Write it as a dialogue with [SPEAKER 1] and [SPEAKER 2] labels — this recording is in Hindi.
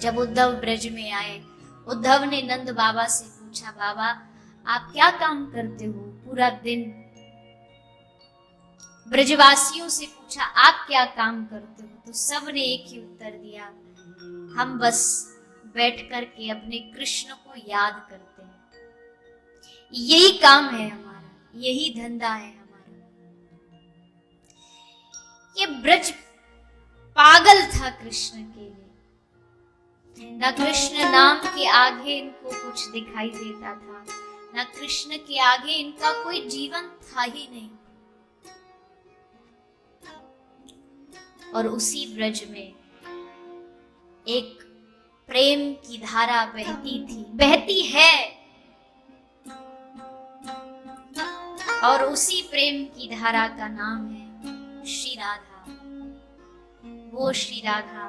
[SPEAKER 1] जब उद्धव ब्रज में आए, उद्धव ने नंद बाबा से पूछा, बाबा आप क्या काम करते हो पूरा दिन? ब्रजवासियों से पूछा आप क्या काम करते हो? तो सब ने एक ही उत्तर दिया, हम बस बैठ कर के अपने कृष्ण को याद करते हैं। यही काम है हमारा, यही धंधा है हमारा। ये ब्रज पागल था कृष्ण के लिए। न कृष्ण नाम के आगे इनको कुछ दिखाई देता था, न कृष्ण के आगे इनका कोई जीवन था ही नहीं। और उसी ब्रज में एक प्रेम की धारा बहती थी, बहती है, और उसी प्रेम की धारा का नाम है श्री राधा। वो श्री राधा